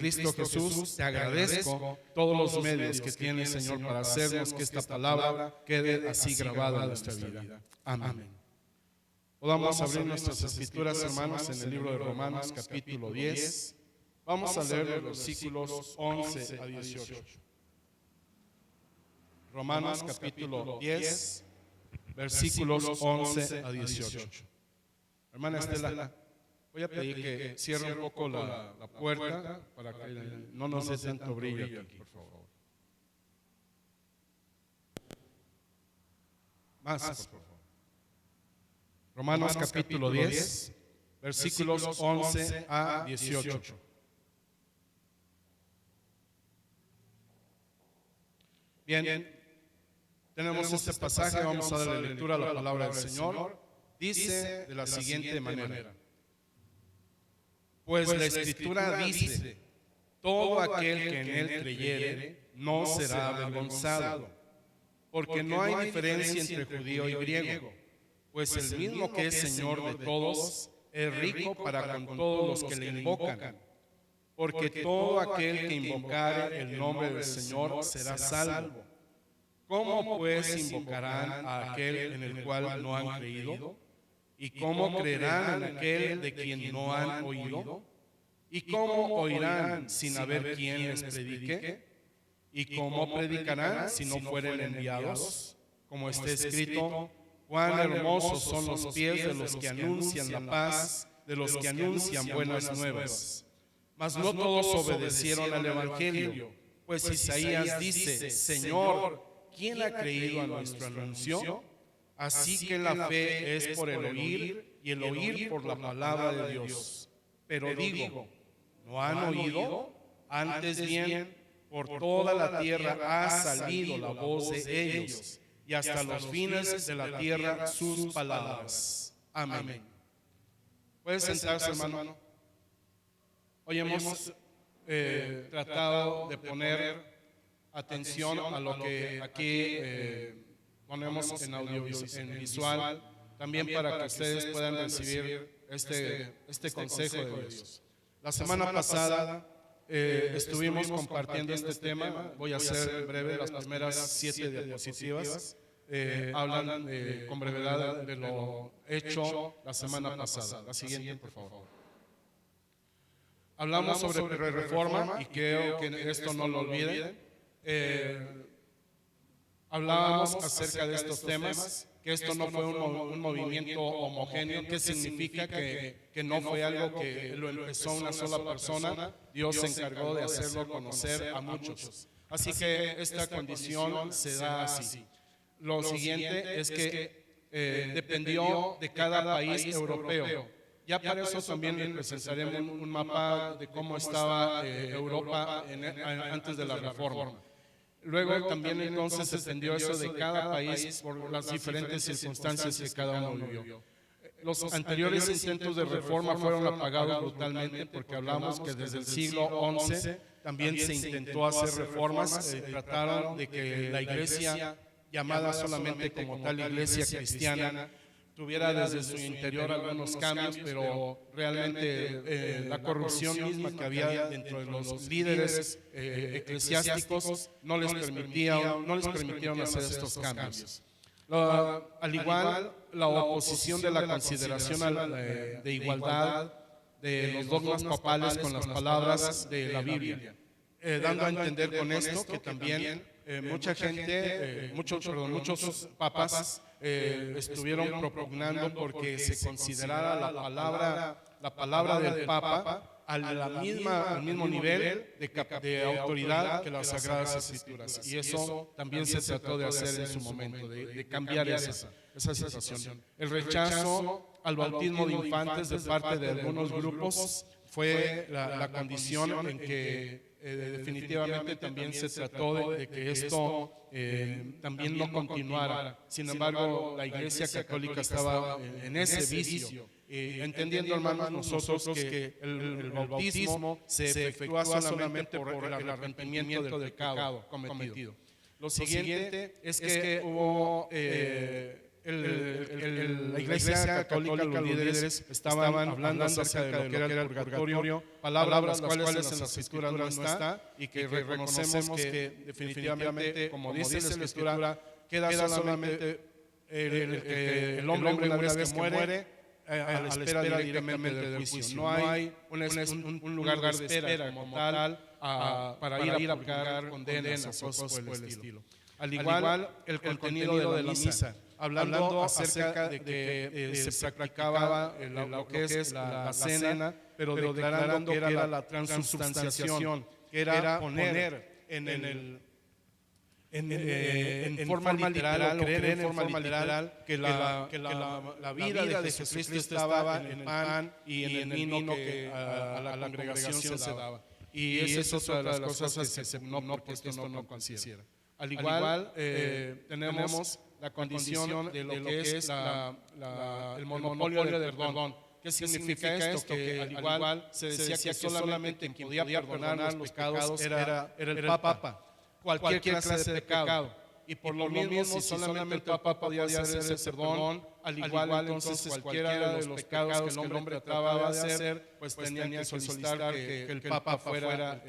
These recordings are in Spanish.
Cristo Jesús, te agradezco todos los medios que tienes, Señor, para hacernos que esta palabra quede así grabada en nuestra vida. Amén. Podamos abrir nuestras escrituras, hermanos, en el libro de Romanos, capítulo 10. Vamos a leer los versículos 11 a 18. Romanos, capítulo 10, versículos 11 a 18. Hermana Estela, voy a pedir que cierre un poco la puerta para que no nos dé tanto brillo aquí, por favor. Más, por favor. Romanos capítulo 10, versículos 11 a 18. Bien, tenemos este pasaje, vamos a darle lectura a la palabra del Señor. Dice de la siguiente manera: pues la Escritura dice, todo aquel que en él creyere no será avergonzado, porque no hay diferencia entre judío y griego, pues el mismo que es Señor de todos es rico para con todos los que le invocan, porque todo aquel que invocare el nombre del Señor será salvo. ¿Cómo pues invocarán a aquel en el cual no han creído? ¿Y cómo creerán en aquel de quien no han oído? ¿Y cómo oirán sin haber quien les predique? ¿Y cómo predicarán si no fueren enviados? Como está escrito, cuán hermosos son los pies de los que anuncian la paz, de los que anuncian buenas nuevas. Mas no todos obedecieron al evangelio, pues Isaías dice, Señor, ¿quién ha creído a nuestro anuncio? Así que la fe es por el oír, y el oír por la palabra de Dios. Pero digo, ¿no han oído? Antes bien, por toda la tierra ha salido la voz de ellos, y hasta los fines de la tierra sus palabras. Amén. ¿Puedes sentarse, hermano? Hoy hemos tratado de poner atención a lo que aquí ponemos en en visual, también para que ustedes puedan recibir este consejo de Dios. La semana pasada estuvimos compartiendo este tema. Voy a ser breve, las primeras 7 diapositivas hablan con brevedad de lo hecho la semana pasada. La siguiente, por favor. Hablamos sobre reforma y creo que esto no lo olviden. Hablábamos acerca de estos temas, que esto no fue un movimiento homogéneo, que significa que no fue algo que lo empezó una sola persona. Dios se encargó de hacerlo conocer a muchos. Así que esta condición se da así. Lo siguiente es que dependió de cada país europeo. Ya para eso también les presentaremos un mapa de cómo estaba Europa antes de la reforma. Luego también entonces dependió eso de cada país por las diferentes circunstancias que cada uno vivió. Los anteriores intentos de reforma fueron apagados brutalmente porque hablamos que desde el siglo XI también se intentó hacer reformas, trataron de que la iglesia, llamada solamente como tal iglesia cristiana, tuviera desde su interior algunos cambios, pero realmente la corrupción misma que había dentro de los líderes eclesiásticos no les permitieron hacer estos cambios. Al igual, la oposición de la consideración de igualdad de los dogmas papales con las palabras de la Biblia, dando a entender con esto que también mucha gente, muchos papas estuvieron propugnando porque se considerara la palabra del papa al mismo nivel de autoridad que las Sagradas Escrituras. Y eso también se trató de hacer en su momento, de cambiar esa situación. El rechazo al bautismo de infantes de parte de algunos grupos fue la condición en que definitivamente también se trató de que esto también no continuara. Sin embargo, la Iglesia Católica estaba en ese vicio, entendiendo, hermanos, nosotros que el bautismo se efectúa solamente por el arrepentimiento del pecado cometido. Lo siguiente es que hubo la Iglesia Católica, los líderes estaban hablando acerca de lo que era el purgatorio, palabras las cuales en la Escritura no está, y que reconocemos que definitivamente, como dice la Escritura, queda solamente el hombre una vez que muere a la espera directamente del juicio. No hay un lugar de espera como tal para ir a purgar condenas o cosas por el estilo. Al igual, el contenido de la misa, hablando acerca de que se practicaba lo que es la cena, pero declarando que era la transubstanciación, que era poner en forma literal, o creer en forma literal que la vida de Jesucristo estaba en el pan y en el vino que a la congregación se daba. Y esa es otra de las cosas que no, porque esto no considera. Al igual, tenemos la condición de lo que es el monopolio del perdón. ¿Qué significa esto? Que al igual se decía que solamente quien podía perdonar los pecados era el Papa. Cualquier clase de pecado. Y por lo mismo, si solamente el Papa podía hacer ese perdón, al igual entonces cualquiera de los pecados que el hombre trataba de hacer, pues tenían que solicitar que el Papa fuera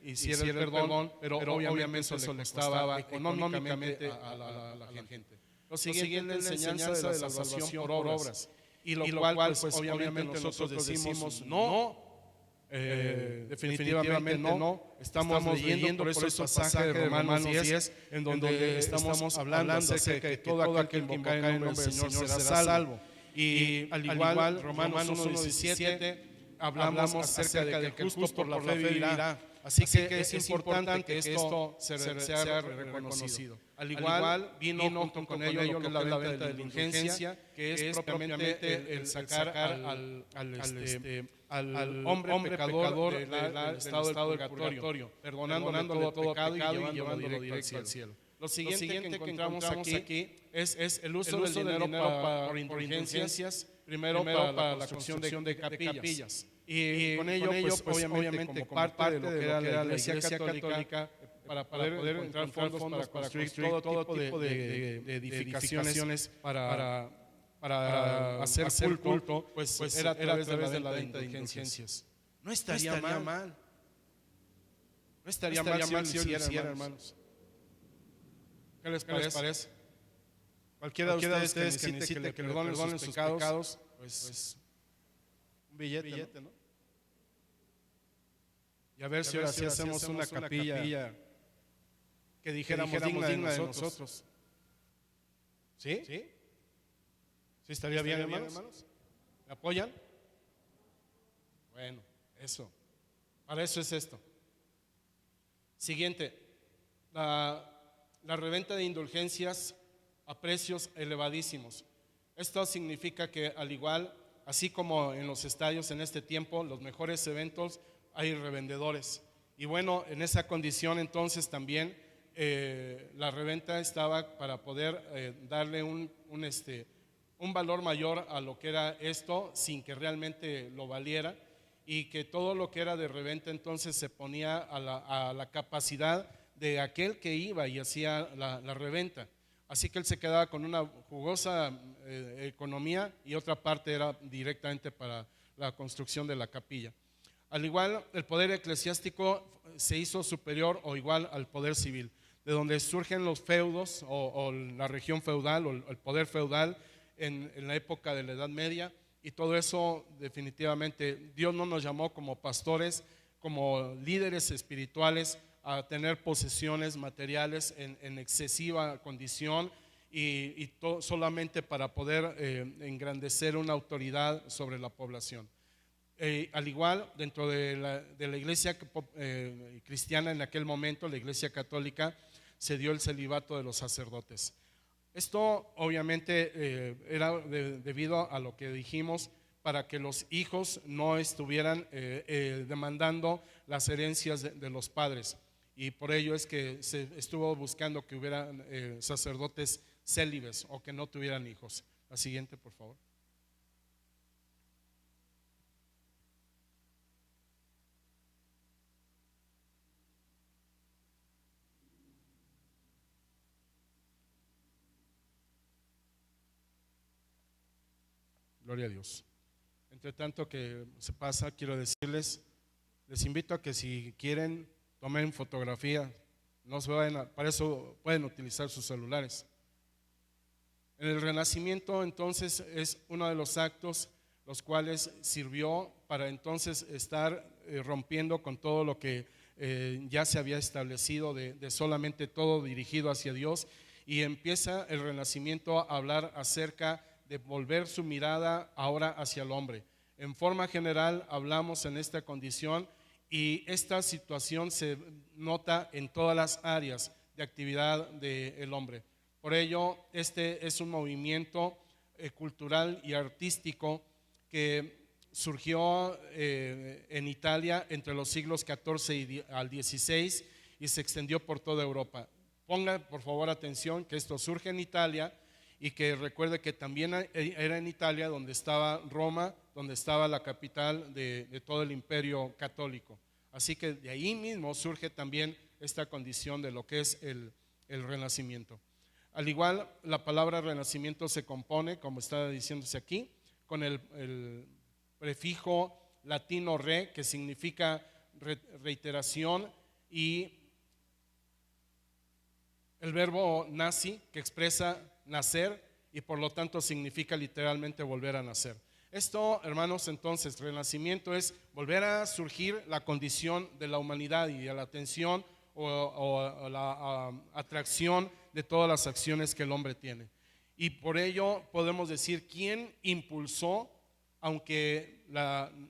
hiciera el perdón, pero obviamente eso le costaba económicamente a la gente. Lo siguiente es la enseñanza de la salvación por obras, y lo cual pues obviamente nosotros decimos no. Definitivamente no. Estamos leyendo por eso el pasaje de Romanos 10, en donde estamos hablando acerca de que todo aquel que invoca el nombre del Señor será salvo. Y al igual, Romanos 1:17, hablamos acerca de que el justo por la fe vivirá. Así que es importante que esto sea reconocido. Al igual, vino junto con ello lo que es la venta de la indulgencia, que es propiamente el sacar al hombre pecador del estado del purgatorio, perdonándole todo pecado y llevándolo directo al cielo. Lo siguiente que encontramos aquí es el uso del dinero por indulgencias, primero para la construcción de capillas. Y con ello, pues obviamente como parte de lo que era la Iglesia Católica, para poder encontrar fondos para construir todo tipo de edificaciones para hacer culto, pues era a través de la venta de indulgencias. No estaría mal. No estaría mal si lo hiciera, hermanos. ¿Qué les parece? Cualquiera de ustedes que necesite que le perdonen sus pecados, pues un billete, ¿no? Y a ver si ahora sí hacemos una capilla que dijéramos digna de nosotros. ¿Sí? ¿Sí estaría bien, hermanos? ¿Me apoyan? Bueno, eso. Para eso es esto. Siguiente. La reventa de indulgencias a precios elevadísimos. Esto significa que al igual, así como en los estadios en este tiempo, los mejores eventos, hay revendedores. Y bueno, en esa condición entonces también la reventa estaba para poder darle un valor mayor a lo que era esto, sin que realmente lo valiera, y que todo lo que era de reventa entonces se ponía a la capacidad de aquel que iba y hacía la reventa. Así que él se quedaba con una jugosa economía, y otra parte era directamente para la construcción de la capilla. Al igual, el poder eclesiástico se hizo superior o igual al poder civil, de donde surgen los feudos o la región feudal o el poder feudal en la época de la Edad Media, y todo eso definitivamente Dios no nos llamó como pastores, como líderes espirituales, a tener posesiones materiales en excesiva condición y solamente para poder engrandecer una autoridad sobre la población. Al igual, dentro de la iglesia cristiana en aquel momento, la iglesia católica, se dio el celibato de los sacerdotes. Esto obviamente era debido a lo que dijimos, para que los hijos no estuvieran demandando las herencias de los padres, y por ello es que se estuvo buscando que hubieran sacerdotes célibes o que no tuvieran hijos. La siguiente, por favor. Gloria a Dios. Entre tanto que se pasa, quiero decirles, les invito a que si quieren tomen fotografía, no se vayan para eso pueden utilizar sus celulares. En el Renacimiento entonces es uno de los actos los cuales sirvió para entonces estar rompiendo con todo lo que ya se había establecido de solamente todo dirigido hacia Dios, y empieza el Renacimiento a hablar acerca de volver su mirada ahora hacia el hombre. En forma general hablamos en esta condición, y esta situación se nota en todas las áreas de actividad del hombre. Por ello, este es un movimiento cultural y artístico que surgió en Italia entre los siglos XIV al XVI y se extendió por toda Europa. Ponga por favor atención que esto surge en Italia, y que recuerde que también era en Italia donde estaba Roma, donde estaba la capital de todo el imperio católico. Así que de ahí mismo surge también esta condición de lo que es el Renacimiento. Al igual, la palabra Renacimiento se compone, como está diciéndose aquí, con el prefijo latino re, que significa reiteración, y el verbo naci, que expresa nacer, y por lo tanto significa literalmente volver a nacer. Esto, hermanos, entonces, renacimiento es volver a surgir la condición de la humanidad y a la atención o la atracción de todas las acciones que el hombre tiene. Y por ello podemos decir quién impulsó, aunque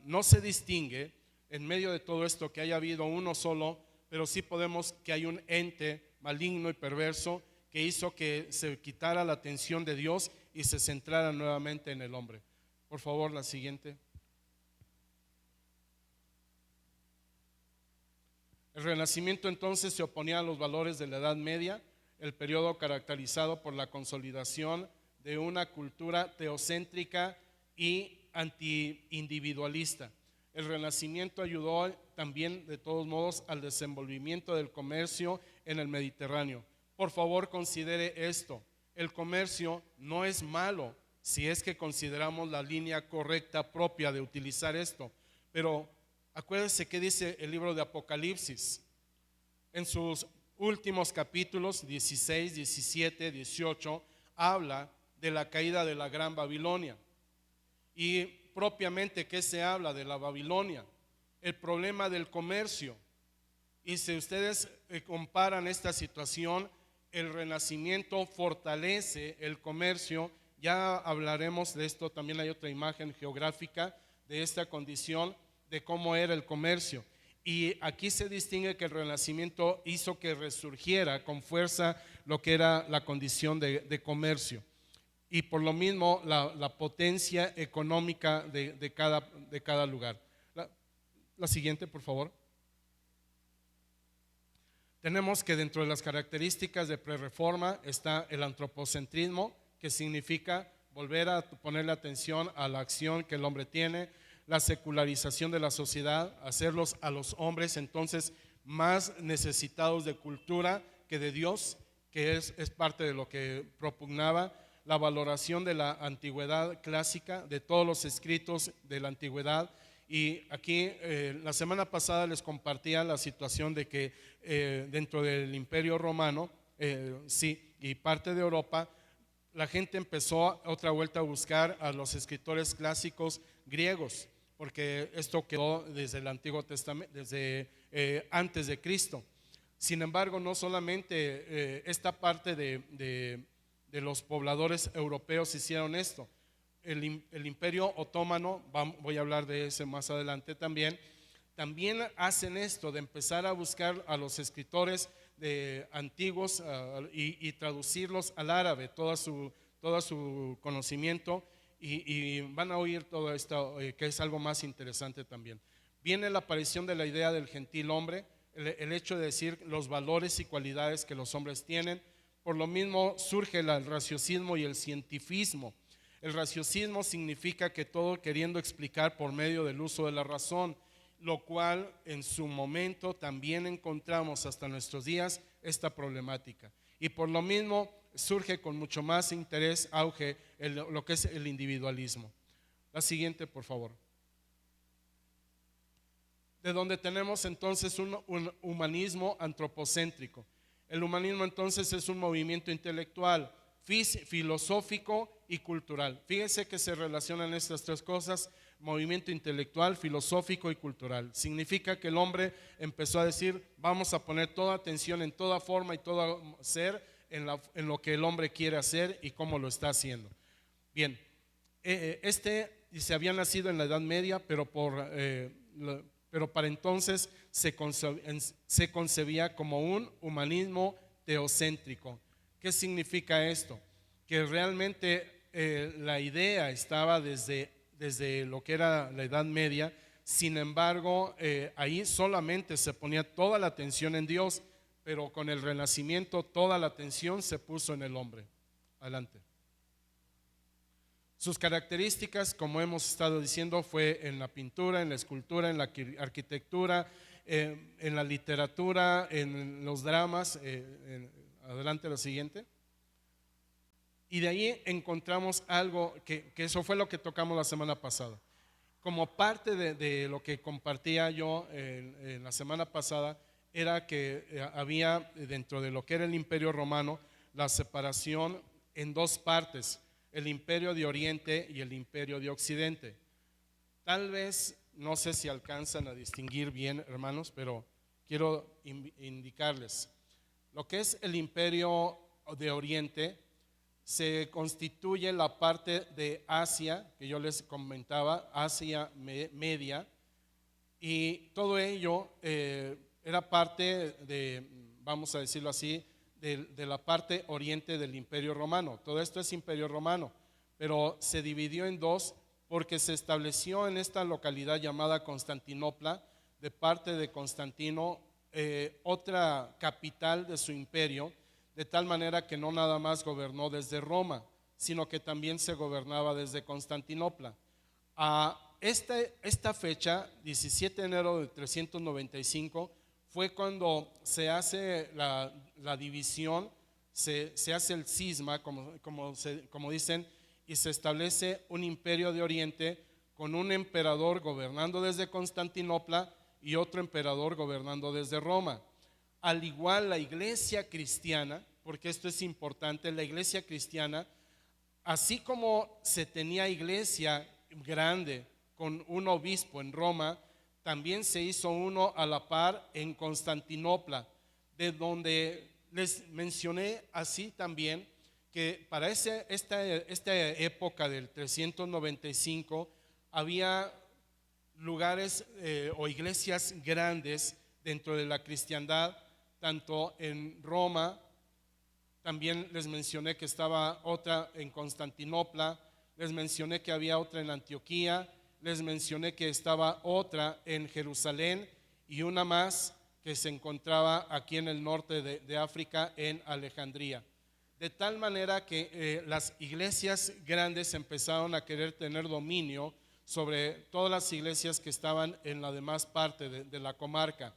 no se distingue en medio de todo esto que haya habido uno solo, pero sí podemos que hay un ente maligno y perverso que hizo que se quitara la atención de Dios y se centrara nuevamente en el hombre. Por favor, la siguiente. El Renacimiento entonces se oponía a los valores de la Edad Media, el periodo caracterizado por la consolidación de una cultura teocéntrica y anti-individualista. El Renacimiento ayudó también, de todos modos, al desenvolvimiento del comercio en el Mediterráneo. Por favor, considere esto: el comercio no es malo si es que consideramos la línea correcta propia de utilizar esto, pero acuérdense que dice el libro de Apocalipsis en sus últimos capítulos 16, 17, 18, habla de la caída de la Gran Babilonia. Y propiamente, ¿qué se habla de la Babilonia? El problema del comercio. Y si ustedes comparan esta situación, el Renacimiento fortalece el comercio. Ya hablaremos de esto, también hay otra imagen geográfica de esta condición, de cómo era el comercio. Y aquí se distingue que el Renacimiento hizo que resurgiera con fuerza lo que era la condición de comercio, y por lo mismo la potencia económica de cada lugar. La siguiente, por favor. Tenemos que dentro de las características de prerreforma está el antropocentrismo, que significa volver a ponerle atención a la acción que el hombre tiene, la secularización de la sociedad, hacerlos a los hombres entonces más necesitados de cultura que de Dios, que es parte de lo que propugnaba, la valoración de la antigüedad clásica, de todos los escritos de la antigüedad. Y aquí la semana pasada les compartía la situación de que dentro del Imperio Romano, y parte de Europa, la gente empezó otra vuelta a buscar a los escritores clásicos griegos, porque esto quedó desde el Antiguo Testamento, desde antes de Cristo. Sin embargo, no solamente esta parte de los pobladores europeos hicieron esto. El Imperio Otomano, voy a hablar de ese más adelante también hacen esto de empezar a buscar a los escritores antiguos y traducirlos al árabe, todo su conocimiento, y van a oír todo esto, que es algo más interesante también. Viene la aparición de la idea del gentil hombre, el hecho de decir los valores y cualidades que los hombres tienen. Por lo mismo surge el raciocismo y el cientifismo. El raciocismo significa que todo queriendo explicar por medio del uso de la razón, lo cual en su momento también encontramos hasta nuestros días esta problemática. Y por lo mismo surge con mucho más interés, auge, lo que es el individualismo. La siguiente, por favor. De donde tenemos entonces un humanismo antropocéntrico. El humanismo entonces es un movimiento intelectual, filosófico y cultural. Fíjense que se relacionan estas tres cosas: movimiento intelectual, filosófico y cultural. Significa que el hombre empezó a decir: vamos a poner toda atención en toda forma y todo ser en lo que el hombre quiere hacer y cómo lo está haciendo. Bien, se había nacido en la Edad Media, pero para entonces se concebía como un humanismo teocéntrico. ¿Qué significa esto? Que realmente la idea estaba desde lo que era la Edad Media. Sin embargo, ahí solamente se ponía toda la atención en Dios, pero con el Renacimiento toda la atención se puso en el hombre. Adelante. Sus características, como hemos estado diciendo, fue en la pintura, en la escultura, en la arquitectura, en la literatura, en los dramas. Adelante, la siguiente. Y de ahí encontramos algo que eso fue lo que tocamos la semana pasada. Como parte de lo que compartía yo en la semana pasada, era que había dentro de lo que era el Imperio Romano la separación en dos partes: el Imperio de Oriente y el Imperio de Occidente. Tal vez, no sé si alcanzan a distinguir bien, hermanos, pero quiero indicarles. Lo que es el Imperio de Oriente se constituye la parte de Asia, que yo les comentaba, Asia Media, y todo ello era parte de, vamos a decirlo así, de la parte oriente del Imperio Romano. Todo esto es Imperio Romano, pero se dividió en dos porque se estableció en esta localidad llamada Constantinopla, de parte de Constantino, otra capital de su imperio, de tal manera que no nada más gobernó desde Roma, sino que también se gobernaba desde Constantinopla. A esta fecha, 17 de enero de 395, fue cuando se hace la división, se hace el cisma, como dicen, y se establece un imperio de Oriente con un emperador gobernando desde Constantinopla y otro emperador gobernando desde Roma. Al igual la iglesia cristiana, porque esto es importante, la iglesia cristiana, así como se tenía iglesia grande con un obispo en Roma, también se hizo uno a la par en Constantinopla, de donde les mencioné así también que para esta época del 395 había lugares o iglesias grandes dentro de la cristiandad, tanto en Roma. También les mencioné que estaba otra en Constantinopla, les mencioné que había otra en Antioquía, les mencioné que estaba otra en Jerusalén y una más que se encontraba aquí en el norte de África, en Alejandría. De tal manera que las iglesias grandes empezaron a querer tener dominio sobre todas las iglesias que estaban en la demás parte de la comarca.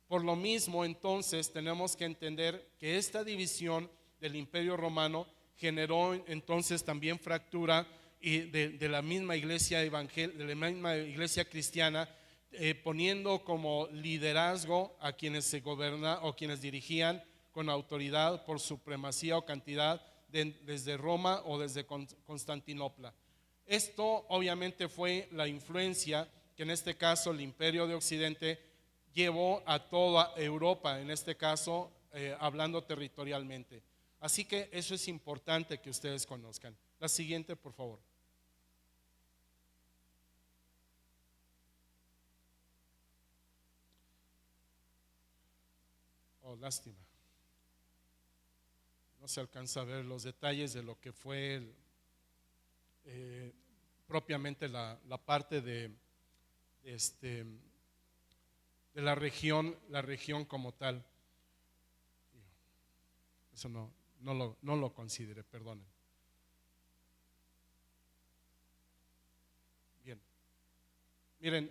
Por lo mismo, entonces, tenemos que entender que esta división del Imperio Romano generó entonces también fractura y de la misma iglesia de la misma iglesia cristiana, poniendo como liderazgo a quienes se gobernan o quienes dirigían con autoridad por supremacía o cantidad desde Roma o desde Constantinopla. Esto obviamente fue la influencia que en este caso el Imperio de Occidente llevó a toda Europa, en este caso hablando territorialmente. Así que eso es importante que ustedes conozcan. La siguiente, por favor. Oh, lástima. No se alcanza a ver los detalles de lo que fue propiamente la parte de la región como tal. Eso no lo consideré, perdonen. Bien. Miren,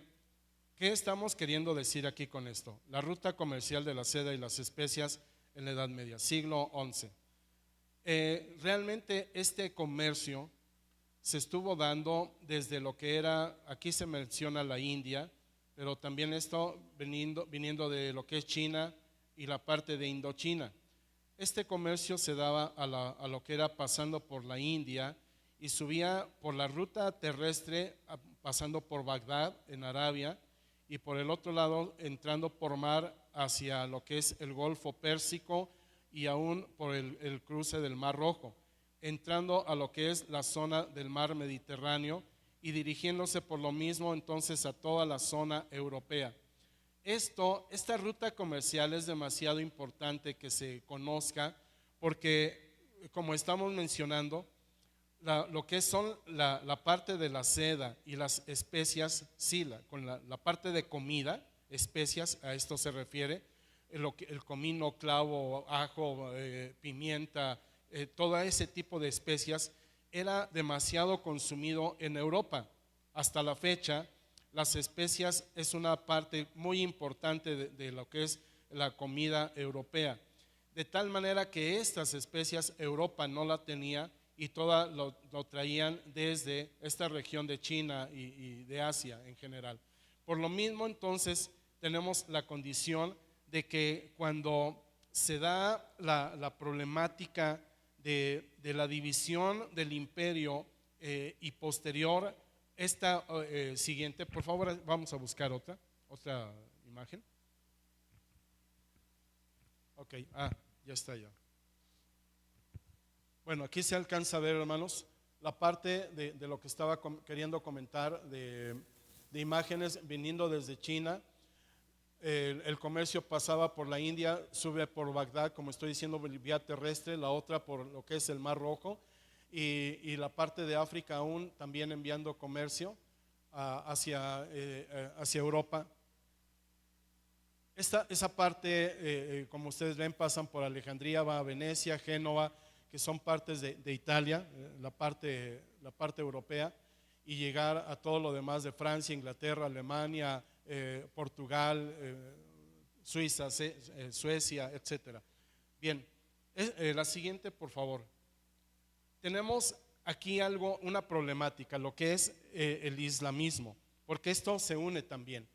¿qué estamos queriendo decir aquí con esto? La ruta comercial de la seda y las especias en la Edad Media, siglo XI. Realmente este comercio se estuvo dando desde lo que era, aquí se menciona la India, pero también esto viniendo de lo que es China y la parte de Indochina. Este comercio se daba a lo que era pasando por la India y subía por la ruta terrestre, pasando por Bagdad en Arabia, y por el otro lado entrando por mar hacia lo que es el Golfo Pérsico y aún por el cruce del Mar Rojo, entrando a lo que es la zona del mar Mediterráneo y dirigiéndose por lo mismo entonces a toda la zona europea. Esta ruta comercial es demasiado importante que se conozca porque, como estamos mencionando, lo que son la parte de la seda y las especias, sí, con la parte de comida, especias, a esto se refiere, el comino, clavo, ajo, pimienta, todo ese tipo de especias era demasiado consumido en Europa. Hasta la fecha, las especias es una parte muy importante de lo que es la comida europea. De tal manera que estas especias Europa no la tenía y toda lo traían desde esta región de China y de Asia en general. Por lo mismo, entonces, tenemos la condición de que cuando se da la problemática de la división del imperio y posterior, esta siguiente, por favor, vamos a buscar otra imagen. Ok, ya está ya. Bueno, aquí se alcanza a ver, hermanos, la parte de lo que estaba queriendo comentar de imágenes viniendo desde China. El comercio pasaba por la India, sube por Bagdad, como estoy diciendo, vía terrestre, la otra por lo que es el Mar Rojo, y la parte de África aún también enviando comercio hacia Europa. Esa parte, como ustedes ven, pasan por Alejandría, va a Venecia, Génova, que son partes de Italia, la parte europea, y llegar a todo lo demás de Francia, Inglaterra, Alemania, Portugal, Suiza, Suecia, etcétera. Bien, la siguiente, por favor. Tenemos aquí una problemática, lo que es el islamismo, porque esto se une también.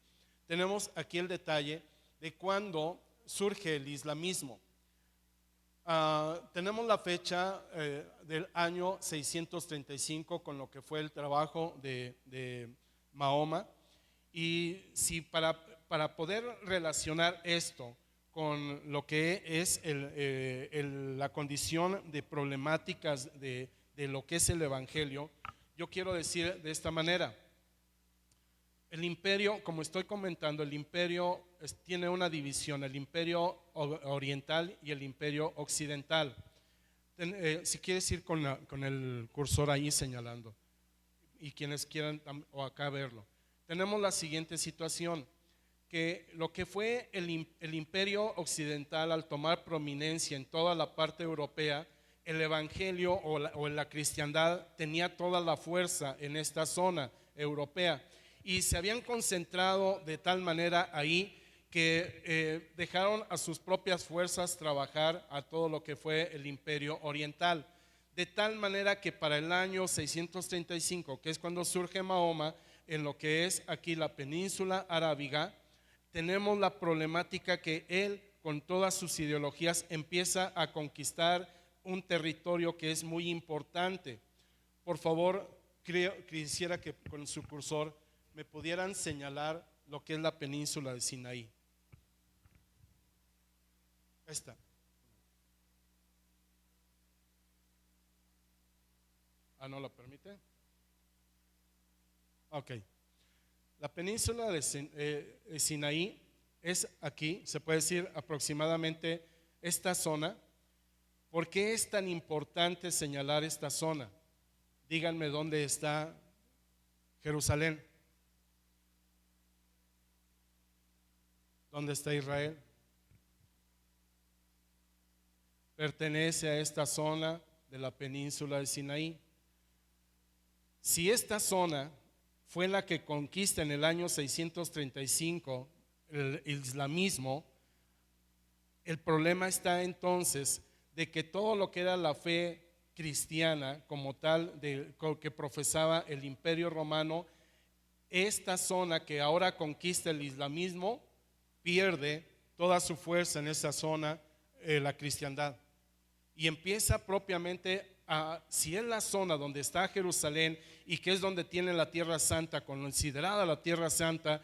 Tenemos aquí el detalle de cuándo surge el islamismo. Tenemos la fecha del año 635 con lo que fue el trabajo de Mahoma, y si para poder relacionar esto con lo que es la condición de problemáticas de lo que es el Evangelio, yo quiero decir de esta manera: el imperio, como estoy comentando, el imperio tiene una división, el imperio oriental y el imperio occidental. Si quieres ir con el cursor ahí señalando, y quienes quieran o acá verlo, tenemos la siguiente situación, que lo que fue el imperio occidental al tomar prominencia en toda la parte europea, el evangelio o la cristiandad tenía toda la fuerza en esta zona europea, y se habían concentrado de tal manera ahí que dejaron a sus propias fuerzas trabajar a todo lo que fue el imperio oriental, de tal manera que para el año 635, que es cuando surge Mahoma en lo que es aquí la península arábiga, tenemos la problemática que él con todas sus ideologías empieza a conquistar un territorio que es muy importante. Por favor, quisiera que con su cursor me pudieran señalar lo que es la península de Sinaí. Esta. ¿No la permite? Ok. La península de Sinaí es aquí, se puede decir aproximadamente esta zona. ¿Por qué es tan importante señalar esta zona? Díganme dónde está Jerusalén. ¿Dónde está Israel? Pertenece a esta zona de la península de Sinaí. Si esta zona fue la que conquista en el año 635 el islamismo, el problema está entonces de que todo lo que era la fe cristiana como tal, que profesaba el Imperio Romano, esta zona que ahora conquista el islamismo pierde toda su fuerza en esa zona, la cristiandad, y empieza propiamente si es la zona donde está Jerusalén y que es donde tiene la Tierra Santa, considerada la Tierra Santa,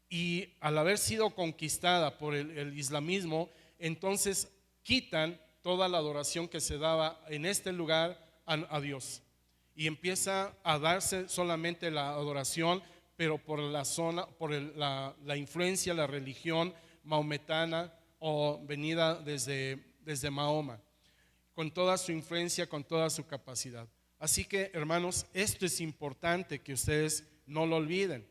y al haber sido conquistada por el islamismo, entonces quitan toda la adoración que se daba en este lugar a Dios, y empieza a darse solamente la adoración, pero por la zona, por la influencia, la religión maometana o venida desde Mahoma, con toda su influencia, con toda su capacidad. Así que, hermanos, esto es importante que ustedes no lo olviden,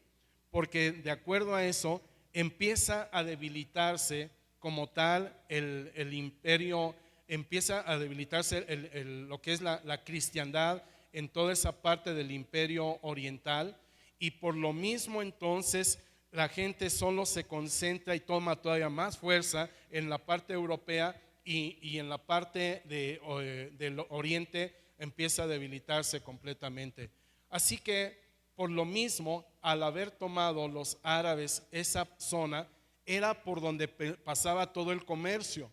porque de acuerdo a eso empieza a debilitarse como tal el imperio, empieza a debilitarse lo que es la cristiandad en toda esa parte del imperio oriental, y por lo mismo entonces la gente solo se concentra y toma todavía más fuerza en la parte europea, y en la parte del oriente empieza a debilitarse completamente. Así que por lo mismo, al haber tomado los árabes esa zona, era por donde pasaba todo el comercio,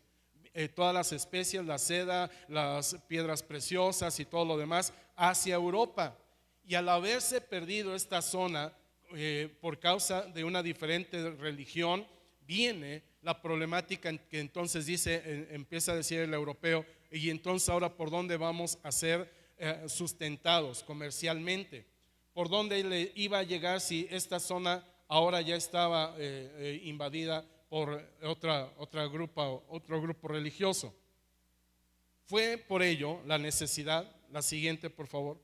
todas las especias, la seda, las piedras preciosas y todo lo demás hacia Europa. Y al haberse perdido esta zona por causa de una diferente religión, viene la problemática que entonces empieza a decir el europeo: y entonces ahora ¿por dónde vamos a ser sustentados comercialmente? ¿Por dónde le iba a llegar si esta zona ahora ya estaba invadida por otro grupo religioso? Fue por ello la necesidad, la siguiente por favor.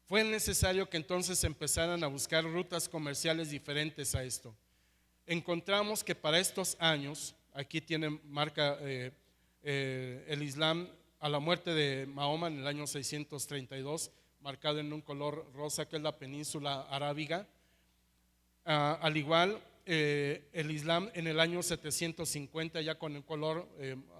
Fue necesario que entonces empezaran a buscar rutas comerciales diferentes a esto. Encontramos que para estos años, aquí tiene marca el Islam a la muerte de Mahoma en el año 632, marcado en un color rosa, que es la península arábiga. Al igual el Islam en el año 750, ya con el color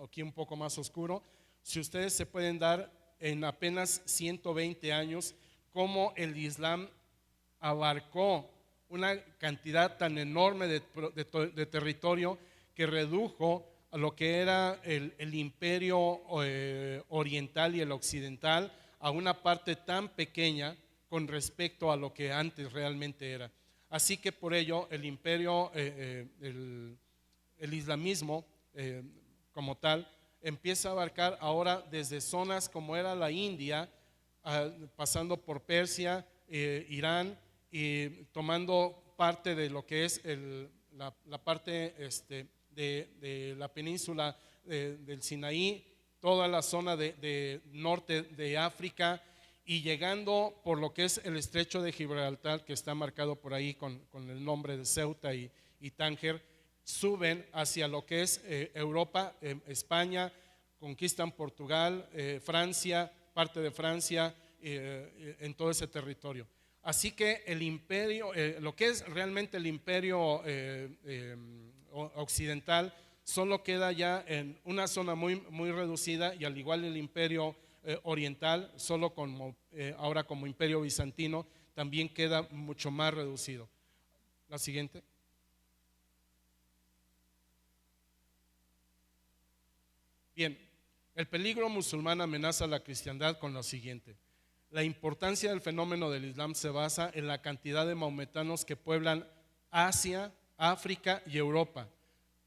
aquí un poco más oscuro. Si ustedes se pueden dar en apenas 120 años cómo el Islam abarcó una cantidad tan enorme de territorio, que redujo a lo que era el imperio oriental y el occidental a una parte tan pequeña con respecto a lo que antes realmente era. Así que por ello el imperio, el islamismo como tal, empieza a abarcar ahora desde zonas como era la India, pasando por Persia, Irán, y tomando parte de lo que es la parte de la península del Sinaí, toda la zona de norte de África, y llegando por lo que es el estrecho de Gibraltar, que está marcado por ahí con el nombre de Ceuta y Tánger, suben hacia lo que es Europa, España, conquistan Portugal, Francia, parte de Francia, en todo ese territorio. Así que el imperio, lo que es realmente el imperio occidental, solo queda ya en una zona muy, muy reducida, y al igual el imperio oriental, solo ahora como imperio bizantino, también queda mucho más reducido. La siguiente. Bien, el peligro musulmán amenaza a la cristiandad con lo siguiente. La importancia del fenómeno del Islam se basa en la cantidad de maometanos que pueblan Asia, África y Europa.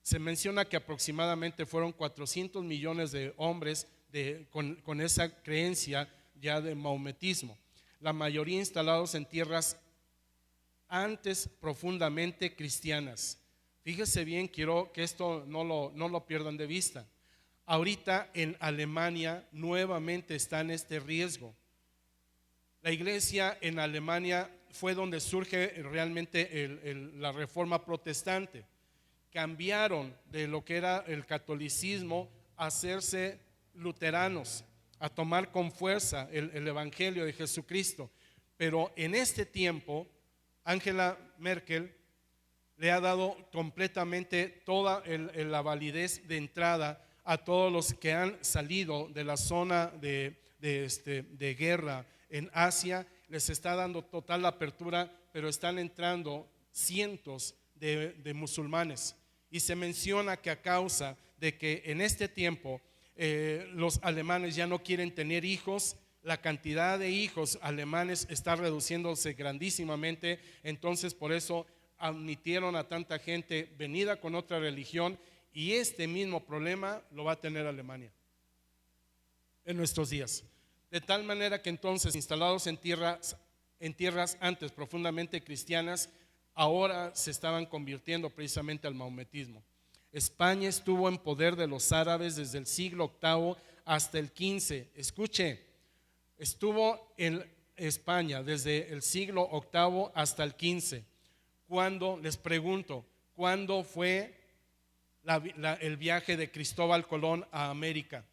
Se menciona que aproximadamente fueron 400 millones de hombres con esa creencia ya de maometismo, la mayoría instalados en tierras antes profundamente cristianas. Fíjese bien, quiero que esto no lo pierdan de vista. Ahorita en Alemania nuevamente está en este riesgo. La iglesia en Alemania fue donde surge realmente la reforma protestante. Cambiaron de lo que era el catolicismo a hacerse luteranos, a tomar con fuerza el evangelio de Jesucristo. Pero en este tiempo, Angela Merkel, le ha dado completamente toda la validez de entrada a todos los que han salido de la zona de guerra en Asia. Les está dando total apertura, pero están entrando cientos de musulmanes. Y se menciona que a causa de que en este tiempo los alemanes ya no quieren tener hijos, la cantidad de hijos alemanes está reduciéndose grandísimamente. Entonces por eso admitieron a tanta gente venida con otra religión, y este mismo problema lo va a tener Alemania en nuestros días. De tal manera que entonces, instalados en tierras antes profundamente cristianas, ahora se estaban convirtiendo precisamente al maometismo. España estuvo en poder de los árabes desde el siglo VIII hasta el XV. Escuche, estuvo en España desde el siglo VIII hasta el XV. Cuando, les pregunto, ¿cuándo fue el viaje de Cristóbal Colón a América?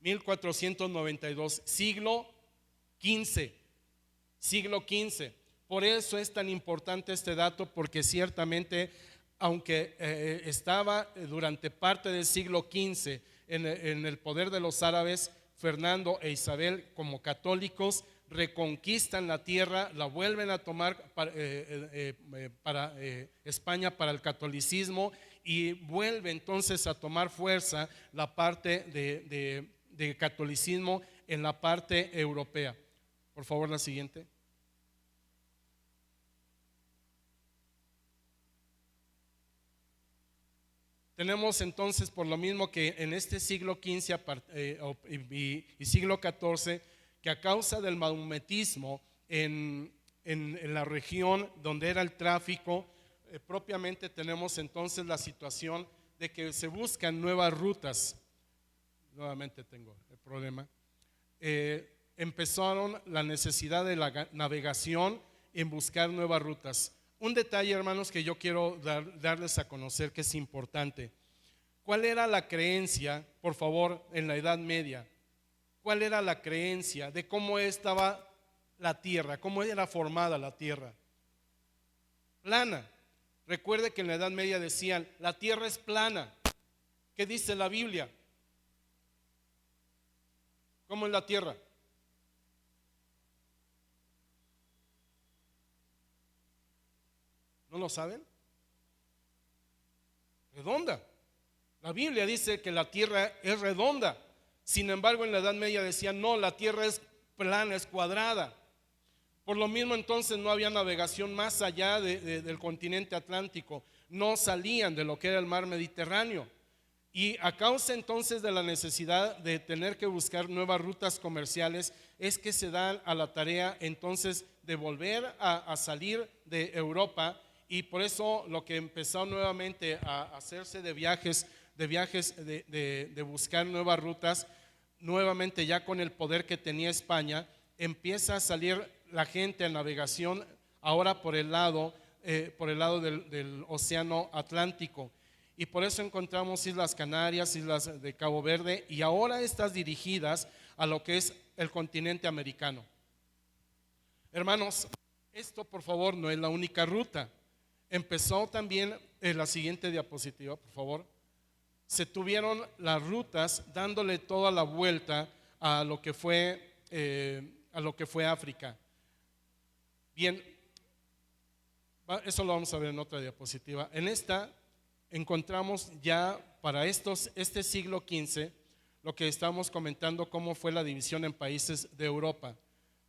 1492, siglo XV. Siglo XV. Por eso es tan importante este dato, porque ciertamente, aunque estaba durante parte del siglo XV en el poder de los árabes, Fernando e Isabel, como católicos, reconquistan la tierra, la vuelven a tomar para España, para el catolicismo, y vuelve entonces a tomar fuerza la parte de catolicismo en la parte europea. Por favor, la siguiente. Tenemos entonces, por lo mismo que en este siglo XV y siglo XIV, que a causa del maometismo en la región donde era el tráfico, propiamente tenemos entonces la situación de que se buscan nuevas rutas. Nuevamente tengo el problema. Empezaron la necesidad de la navegación en buscar nuevas rutas. Un detalle, hermanos, que yo quiero darles a conocer, que es importante. ¿Cuál era la creencia, por favor, en la Edad Media? ¿Cuál era la creencia de cómo estaba la tierra, cómo era formada la tierra? Plana. Recuerde que en la Edad Media decían, la tierra es plana. ¿Qué dice la Biblia? ¿Cómo es la tierra? ¿No lo saben? Redonda. La Biblia dice que la tierra es redonda. Sin embargo, en la Edad Media decían, no, la tierra es plana, es cuadrada. Por lo mismo, entonces no había navegación más allá del continente atlántico. No salían de lo que era el mar Mediterráneo. Y a causa entonces de la necesidad de tener que buscar nuevas rutas comerciales, es que se dan a la tarea entonces de volver a salir de Europa. Y por eso lo que empezó nuevamente a hacerse de viajes, de buscar nuevas rutas, nuevamente ya con el poder que tenía España, empieza a salir la gente a navegación ahora por el lado del océano Atlántico. Y por eso encontramos Islas Canarias, Islas de Cabo Verde, y ahora estas dirigidas a lo que es el continente americano. Hermanos, esto por favor no es la única ruta. Empezó también en la siguiente diapositiva, por favor. Se tuvieron las rutas dándole toda la vuelta a lo que fue África. Bien, eso lo vamos a ver en otra diapositiva. En esta encontramos ya para este siglo XV lo que estamos comentando, cómo fue la división en países de Europa.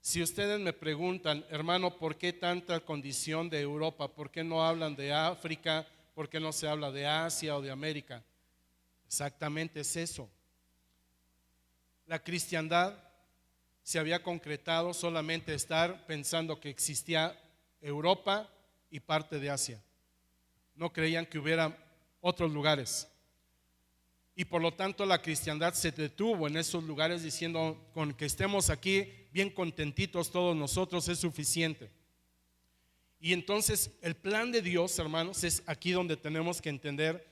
Si ustedes me preguntan, hermano, ¿por qué tanta condición de Europa? ¿Por qué no hablan de África? ¿Por qué no se habla de Asia o de América? Exactamente es eso. La cristiandad se había concretado solamente estar pensando que existía Europa y parte de Asia. No creían que hubiera otros lugares. Y por lo tanto la cristiandad se detuvo en esos lugares diciendo, con que estemos aquí bien contentitos todos nosotros es suficiente. Y entonces el plan de Dios, hermanos, es aquí donde tenemos que entender.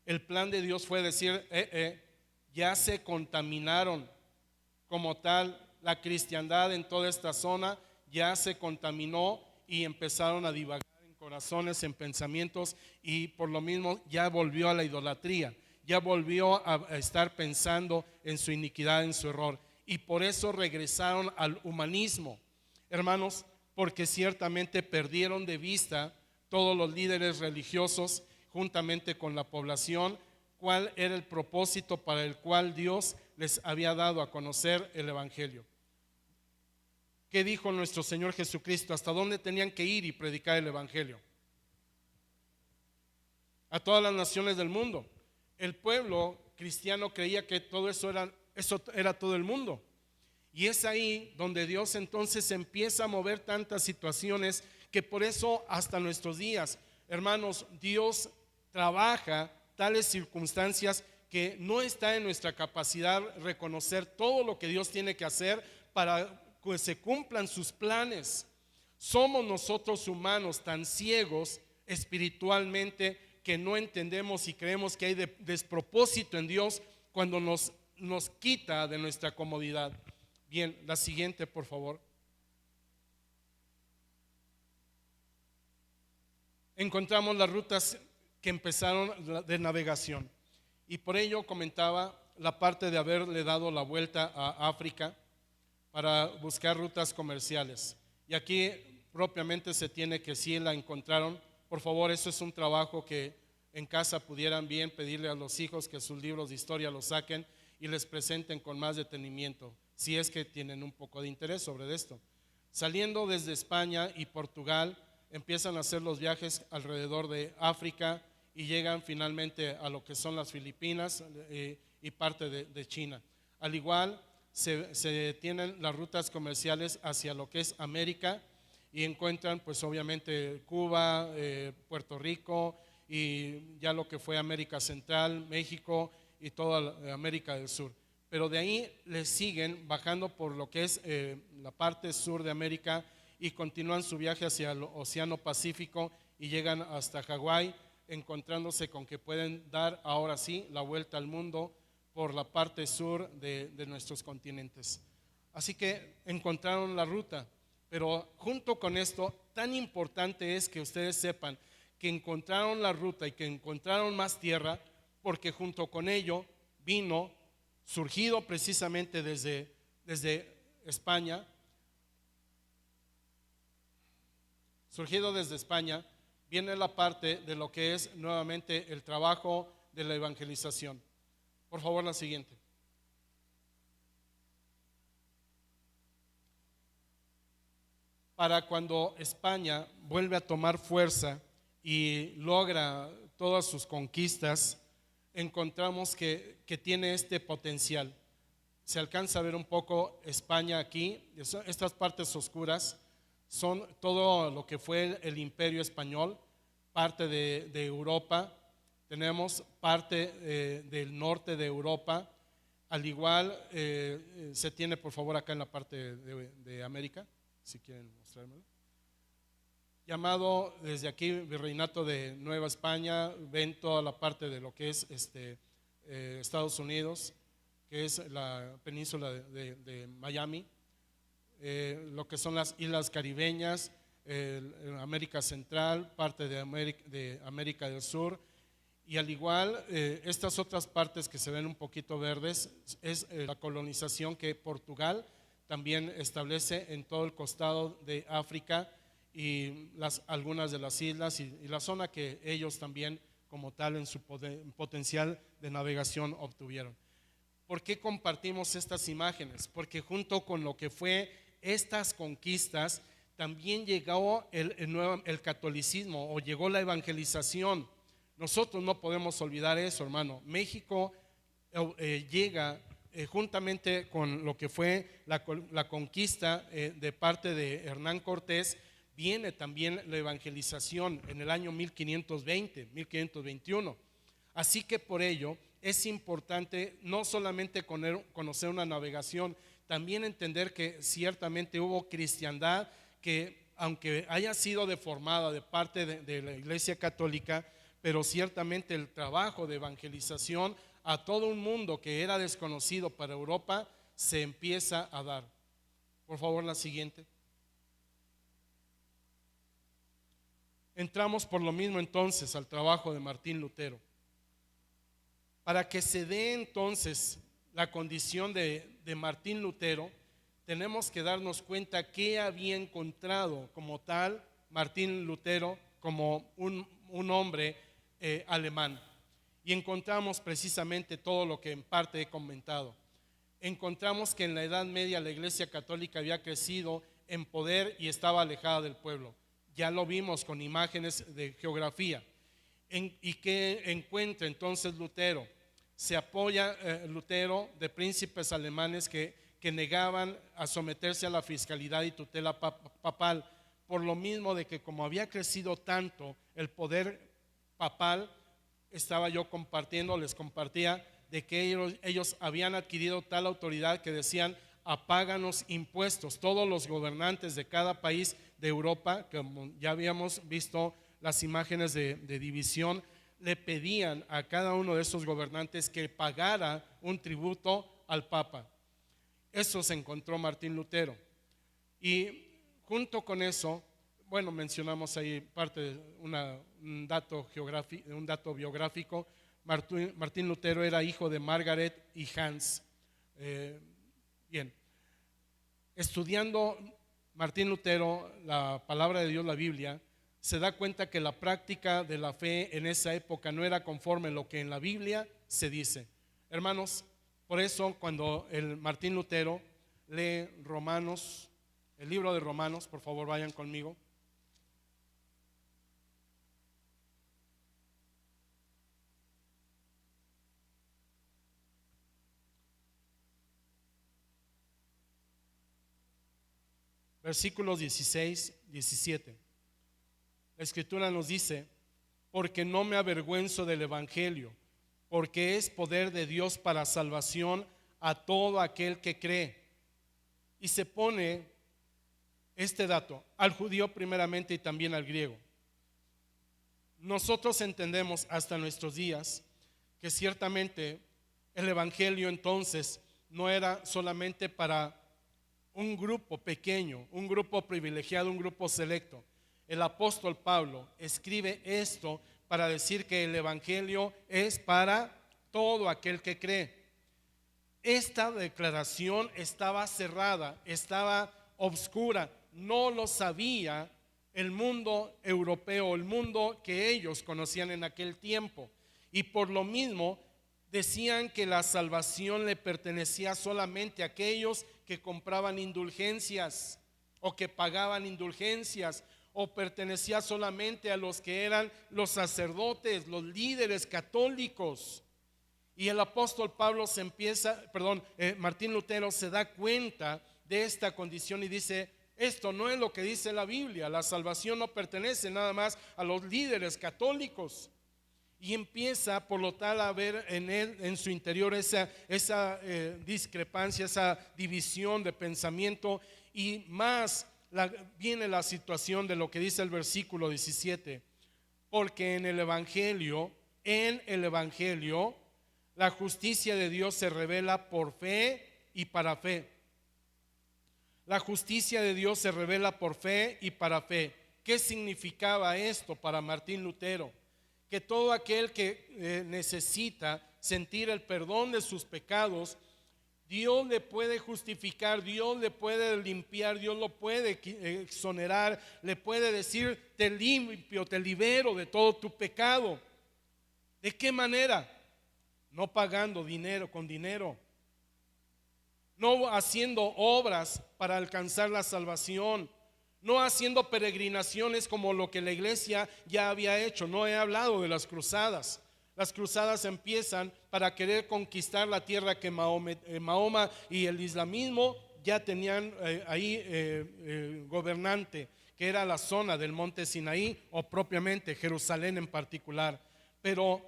El plan de Dios fue decir, ya se contaminaron como tal la cristiandad en toda esta zona, ya se contaminó y empezaron a divagar en corazones, en pensamientos, y por lo mismo ya volvió a la idolatría, ya volvió a estar pensando en su iniquidad, en su error, y por eso regresaron al humanismo, hermanos, porque ciertamente perdieron de vista todos los líderes religiosos juntamente con la población cuál era el propósito para el cual Dios les había dado a conocer el evangelio. ¿Qué dijo nuestro Señor Jesucristo? ¿Hasta dónde tenían que ir y predicar el evangelio? A todas las naciones del mundo. El pueblo cristiano creía que todo eso era todo el mundo. Y es ahí donde Dios entonces empieza a mover tantas situaciones que por eso hasta nuestros días, hermanos, Dios trabaja tales circunstancias que no está en nuestra capacidad reconocer todo lo que Dios tiene que hacer para que se cumplan sus planes. Somos nosotros humanos tan ciegos espiritualmente que no entendemos y creemos que hay despropósito en Dios cuando nos quita de nuestra comodidad. Bien, la siguiente, por favor. Encontramos las rutas que empezaron de navegación, y por ello comentaba la parte de haberle dado la vuelta a África para buscar rutas comerciales. Y aquí propiamente se tiene que si la encontraron, por favor, eso es un trabajo que en casa pudieran bien pedirle a los hijos que sus libros de historia los saquen y les presenten con más detenimiento, si es que tienen un poco de interés sobre esto. Saliendo desde España y Portugal, empiezan a hacer los viajes alrededor de África y llegan finalmente a lo que son las Filipinas y parte de China. Al igual se tienen las rutas comerciales hacia lo que es América y encuentran pues obviamente Cuba, Puerto Rico y ya lo que fue América Central, México y toda América del Sur. Pero de ahí les siguen bajando por lo que es la parte sur de América y continúan su viaje hacia el Océano Pacífico y llegan hasta Hawái, encontrándose con que pueden dar ahora sí la vuelta al mundo por la parte sur de nuestros continentes. Así que encontraron la ruta, pero junto con esto, tan importante es que ustedes sepan que encontraron la ruta y que encontraron más tierra, porque junto con ello vino, surgido precisamente desde España, viene la parte de lo que es nuevamente el trabajo de la evangelización. Por favor, la siguiente. Para cuando España vuelve a tomar fuerza y logra todas sus conquistas, encontramos que tiene este potencial. Se alcanza a ver un poco España aquí, estas partes oscuras son todo lo que fue el imperio español, parte de Europa, tenemos parte del norte de Europa, al igual se tiene por favor acá en la parte de América, si quieren mostrármelo. Llamado desde aquí Virreinato de Nueva España, ven toda la parte de lo que es Estados Unidos, que es la península de Miami, lo que son las islas caribeñas, América Central, parte de América del Sur, y al igual estas otras partes que se ven un poquito verdes es la colonización que Portugal también establece en todo el costado de África y algunas de las islas y la zona que ellos también como tal en su potencial de navegación obtuvieron. ¿Por qué compartimos estas imágenes? Porque junto con lo que fue estas conquistas también llegó el catolicismo o llegó la evangelización. Nosotros no podemos olvidar eso, hermano. México llega juntamente con lo que fue la conquista de parte de Hernán Cortés, viene también la evangelización en el año 1520, 1521. Así que por ello es importante no solamente conocer una navegación, también entender que ciertamente hubo cristiandad que aunque haya sido deformada de parte de la Iglesia Católica, pero ciertamente el trabajo de evangelización a todo un mundo que era desconocido para Europa se empieza a dar. Por favor, la siguiente. entramos por lo mismo entonces al trabajo de Martín Lutero. Para que se dé entonces la condición de Martín Lutero, tenemos que darnos cuenta que había encontrado como tal Martín Lutero como un hombre alemán. Y encontramos precisamente todo lo que en parte he comentado. Encontramos que en la Edad Media la Iglesia Católica había crecido en poder y estaba alejada del pueblo. Ya lo vimos con imágenes de geografía. ¿Y qué encuentra entonces Lutero? Se apoya Lutero de príncipes alemanes que negaban a someterse a la fiscalidad y tutela papal, por lo mismo de que como había crecido tanto el poder papal, les compartía de que ellos habían adquirido tal autoridad que decían: apáganos impuestos. Todos los gobernantes de cada país de Europa, como ya habíamos visto las imágenes de división, le pedían a cada uno de esos gobernantes que pagara un tributo al Papa. Eso se encontró Martín Lutero. Y junto con eso, bueno, mencionamos ahí parte de un dato biográfico. Martín Lutero era hijo de Margaret y Hans. Bien, estudiando Martín Lutero la palabra de Dios, la Biblia, se da cuenta que la práctica de la fe en esa época no era conforme a lo que en la Biblia se dice. Hermanos, por eso cuando el Martín Lutero lee Romanos, el libro de Romanos, por favor vayan conmigo. Versículos 16, 17. La Escritura nos dice: porque no me avergüenzo del Evangelio, porque es poder de Dios para salvación a todo aquel que cree. Y se pone este dato al judío primeramente y también al griego. Nosotros entendemos hasta nuestros días que ciertamente el Evangelio entonces no era solamente para un grupo pequeño, un grupo privilegiado, un grupo selecto. El apóstol Pablo escribe esto para decir que el Evangelio es para todo aquel que cree. Esta declaración estaba cerrada, estaba obscura, no lo sabía el mundo europeo, el mundo que ellos conocían en aquel tiempo. Y por lo mismo decían que la salvación le pertenecía solamente a aquellos que compraban indulgencias o que pagaban indulgencias, o pertenecía solamente a los que eran los sacerdotes, los líderes católicos. Y el apóstol Martín Lutero se da cuenta de esta condición y dice: esto no es lo que dice la Biblia, la salvación no pertenece nada más a los líderes católicos. Y empieza por lo tal a ver en él, en su interior, esa discrepancia, esa división de pensamiento. Y más viene la situación de lo que dice el versículo 17: porque en el Evangelio, la justicia de Dios se revela por fe y para fe. La justicia de Dios se revela por fe y para fe. ¿Qué significaba esto para Martín Lutero? Que todo aquel que necesita sentir el perdón de sus pecados, Dios le puede justificar, Dios le puede limpiar, Dios lo puede exonerar, le puede decir: te limpio, te libero de todo tu pecado. ¿De qué manera? No pagando dinero con dinero, no haciendo obras para alcanzar la salvación, no haciendo peregrinaciones como lo que la iglesia ya había hecho. No he hablado de las cruzadas. Las cruzadas empiezan para querer conquistar la tierra que Mahoma y el islamismo ya tenían gobernante, que era la zona del monte Sinaí, o propiamente Jerusalén en particular. Pero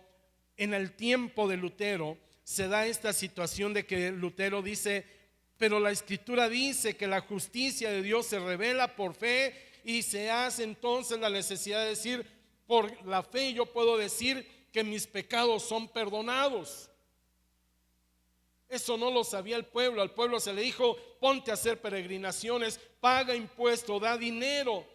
en el tiempo de Lutero se da esta situación de que Lutero dice: pero la Escritura dice que la justicia de Dios se revela por fe, y se hace entonces la necesidad de decir: por la fe yo puedo decir que mis pecados son perdonados. Eso no lo sabía el pueblo. Al pueblo se le dijo: ponte a hacer peregrinaciones, paga impuesto, da dinero.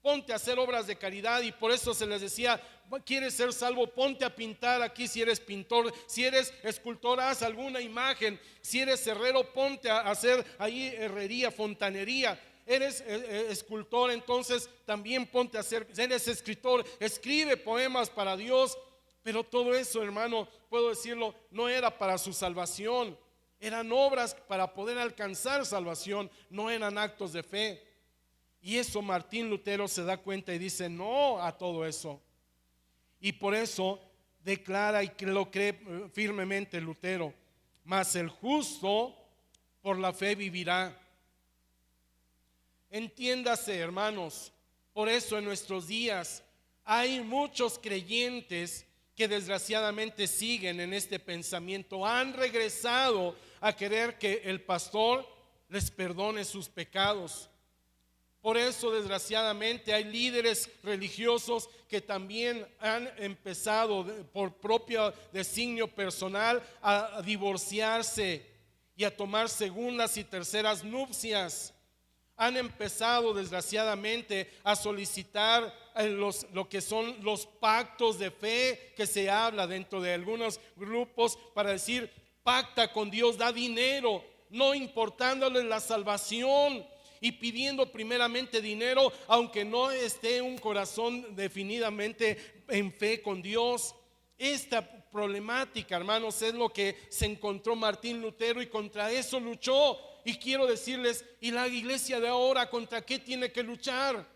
ponte a hacer obras de caridad. Y por eso se les decía: ¿quieres ser salvo? Ponte a pintar aquí si eres pintor. Si eres escultor, haz alguna imagen. Si eres herrero, ponte a hacer ahí herrería, fontanería. Eres escultor, entonces también ponte a hacer. Eres escritor, escribe poemas para Dios. Pero todo eso, hermano, puedo decirlo, no era para su salvación. Eran obras para poder alcanzar salvación, no eran actos de fe. Y eso Martín Lutero se da cuenta y dice no a todo eso. Y por eso declara, y que lo cree firmemente Lutero: mas el justo por la fe vivirá. Entiéndase, hermanos, por eso en nuestros días hay muchos creyentes que desgraciadamente siguen en este pensamiento. Han regresado a querer que el pastor les perdone sus pecados. Por eso desgraciadamente hay líderes religiosos que también han empezado por propio designio personal a divorciarse y a tomar segundas y terceras nupcias. Han empezado desgraciadamente a solicitar lo que son los pactos de fe que se habla dentro de algunos grupos, para decir: pacta con Dios, da dinero, no importándole la salvación, y pidiendo primeramente dinero, aunque no esté un corazón definidamente en fe con Dios. Esta problemática, hermanos, es lo que se encontró Martín Lutero, y contra eso luchó. Y quiero decirles, ¿y la iglesia de ahora contra qué tiene que luchar?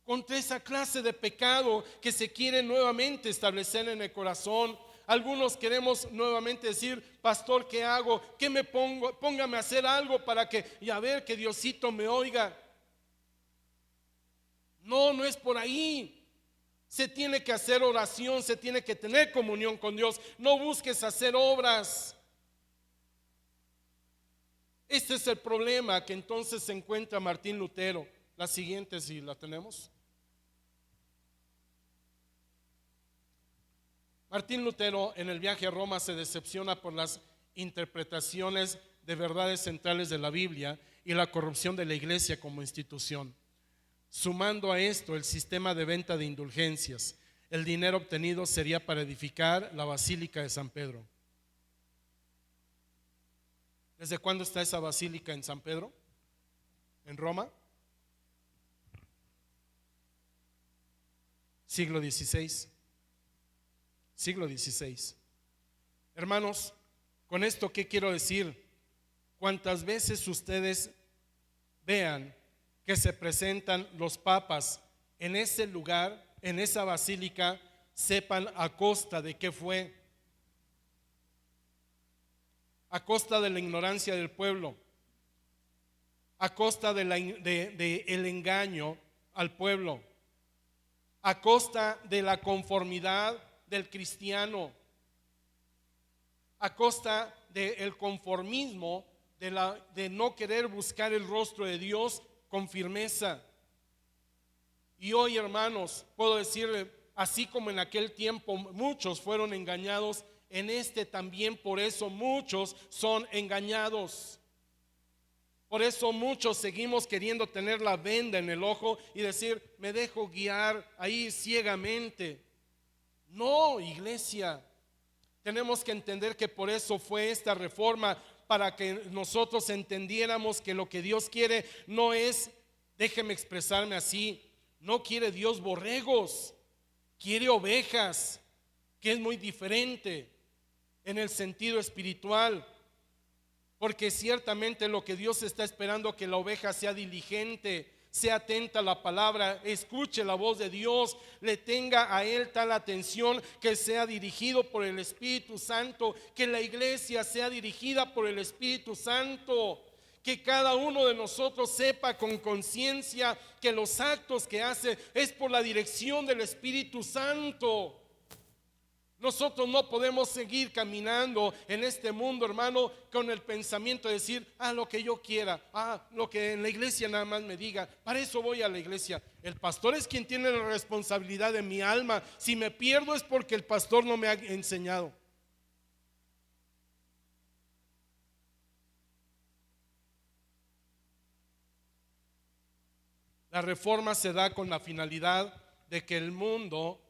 Contra esa clase de pecado que se quiere nuevamente establecer en el corazón. Algunos queremos nuevamente decir: pastor, ¿qué hago? ¿Qué me pongo? Póngame a hacer algo para que, y a ver, que Diosito me oiga. No, no es por ahí. Se tiene que hacer oración, se tiene que tener comunión con Dios. No busques hacer obras. Este es el problema que entonces se encuentra Martín Lutero. La siguiente, si la tenemos. Martín Lutero en el viaje a Roma se decepciona por las interpretaciones de verdades centrales de la Biblia y la corrupción de la iglesia como institución. Sumando a esto el sistema de venta de indulgencias, el dinero obtenido sería para edificar la Basílica de San Pedro. ¿Desde cuándo está esa basílica en San Pedro? ¿En Roma? Siglo XVI. Siglo XVI. Hermanos, con esto, ¿qué quiero decir? Cuantas veces ustedes vean que se presentan los papas en ese lugar, en esa basílica, sepan a costa de qué fue. A costa de la ignorancia del pueblo, a costa de el engaño al pueblo, a costa de la conformidad del cristiano, a costa del conformismo, de no querer buscar el rostro de Dios con firmeza. Y hoy, hermanos, puedo decirle, así como en aquel tiempo muchos fueron engañados, en este también por eso muchos son engañados. Por eso muchos seguimos queriendo tener la venda en el ojo y decir: me dejo guiar ahí ciegamente. No, iglesia, tenemos que entender que por eso fue esta reforma, para que nosotros entendiéramos que lo que Dios quiere no es, déjeme expresarme así, no quiere Dios borregos, quiere ovejas, que es muy diferente en el sentido espiritual. Porque ciertamente lo que Dios está esperando, que la oveja sea diligente, sea atenta a la palabra, escuche la voz de Dios, le tenga a Él tal atención, que sea dirigido por el Espíritu Santo, que la iglesia sea dirigida por el Espíritu Santo, que cada uno de nosotros sepa con conciencia que los actos que hace es por la dirección del Espíritu Santo. Nosotros no podemos seguir caminando en este mundo, hermano, con el pensamiento de decir: lo que yo quiera, lo que en la iglesia nada más me diga, para eso voy a la iglesia. El pastor es quien tiene la responsabilidad de mi alma. Si me pierdo es porque el pastor no me ha enseñado. La reforma se da con la finalidad de que el mundo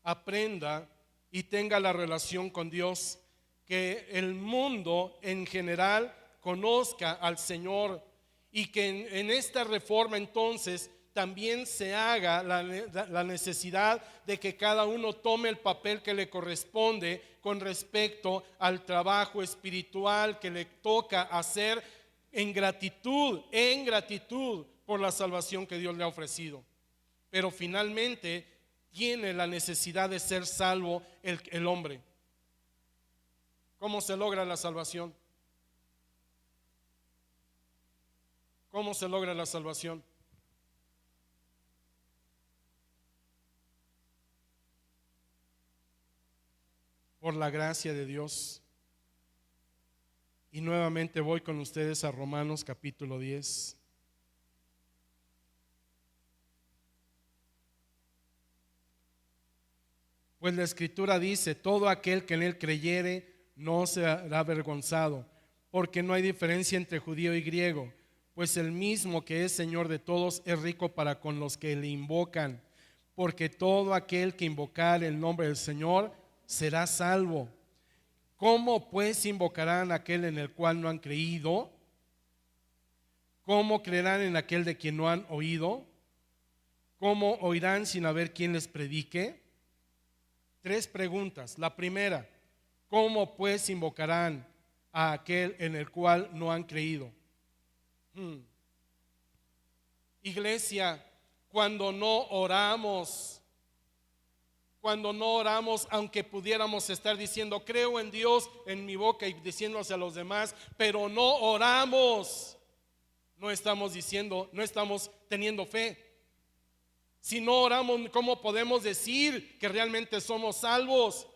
aprenda y tenga la relación con Dios, que el mundo en general conozca al Señor, y que en esta reforma entonces también se haga la necesidad de que cada uno tome el papel que le corresponde con respecto al trabajo espiritual que le toca hacer en gratitud por la salvación que Dios le ha ofrecido. Pero finalmente tiene la necesidad de ser salvo el hombre. ¿Cómo se logra la salvación? ¿Cómo se logra la salvación? Por la gracia de Dios. Y nuevamente voy con ustedes a Romanos capítulo 10. Pues la Escritura dice: todo aquel que en él creyere no será avergonzado, porque no hay diferencia entre judío y griego, pues el mismo que es Señor de todos es rico para con los que le invocan, porque todo aquel que invocar el nombre del Señor será salvo. ¿Cómo pues invocarán a aquel en el cual no han creído? ¿Cómo creerán en aquel de quien no han oído? ¿Cómo oirán sin haber quien les predique? 3 preguntas. La primera: ¿cómo pues invocarán a aquel en el cual no han creído? Iglesia, cuando no oramos, aunque pudiéramos estar diciendo creo en Dios en mi boca y diciéndose a los demás, pero no oramos, no estamos teniendo fe. Si no oramos, ¿cómo podemos decir que realmente somos salvos?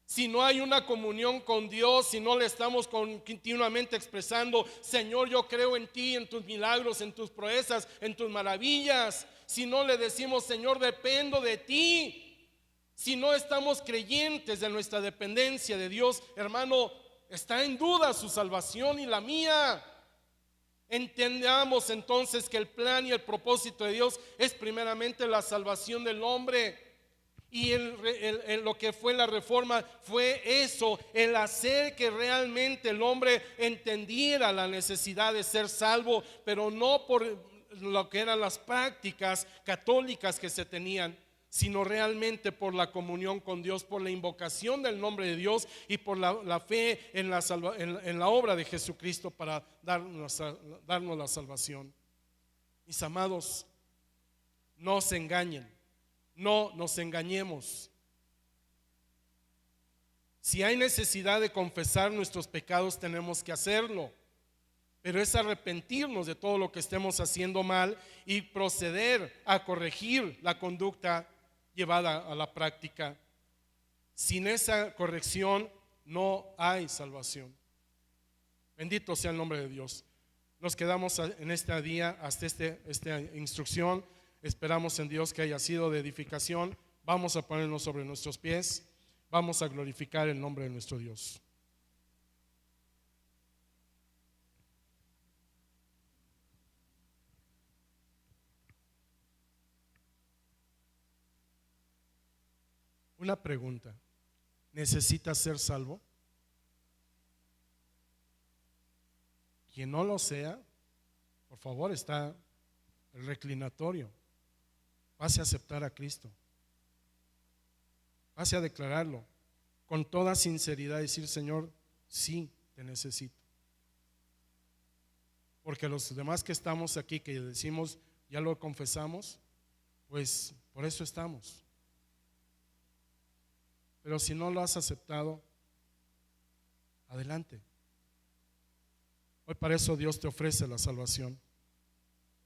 Si no hay una comunión con Dios, si no le estamos continuamente expresando: Señor, yo creo en ti, en tus milagros, en tus proezas, en tus maravillas. Si no le decimos: Señor, dependo de ti. Si no estamos creyentes de nuestra dependencia de Dios, hermano, está en duda su salvación y la mía. Entendamos entonces que el plan y el propósito de Dios es primeramente la salvación del hombre. Y lo que fue la reforma fue eso, el hacer que realmente el hombre entendiera la necesidad de ser salvo, pero no por lo que eran las prácticas católicas que se tenían, sino realmente por la comunión con Dios, por la invocación del nombre de Dios y por la fe en la obra de Jesucristo para darnos la salvación. Mis amados, no se engañen, no nos engañemos. Si hay necesidad de confesar nuestros pecados, tenemos que hacerlo, pero es arrepentirnos de todo lo que estemos haciendo mal y proceder a corregir la conducta llevada a la práctica. Sin esa corrección no hay salvación. Bendito sea el nombre de Dios. Nos quedamos en este día hasta esta instrucción. Esperamos en Dios que haya sido de edificación. Vamos a ponernos sobre nuestros pies. Vamos a glorificar el nombre de nuestro Dios. Una pregunta: ¿necesitas ser salvo? Quien no lo sea, por favor, está el reclinatorio. Pase a aceptar a Cristo. Pase a declararlo con toda sinceridad, decir: Señor, sí te necesito. Porque los demás que estamos aquí, que decimos ya lo confesamos, pues por eso estamos. Pero si no lo has aceptado, adelante. Hoy para eso Dios te ofrece la salvación,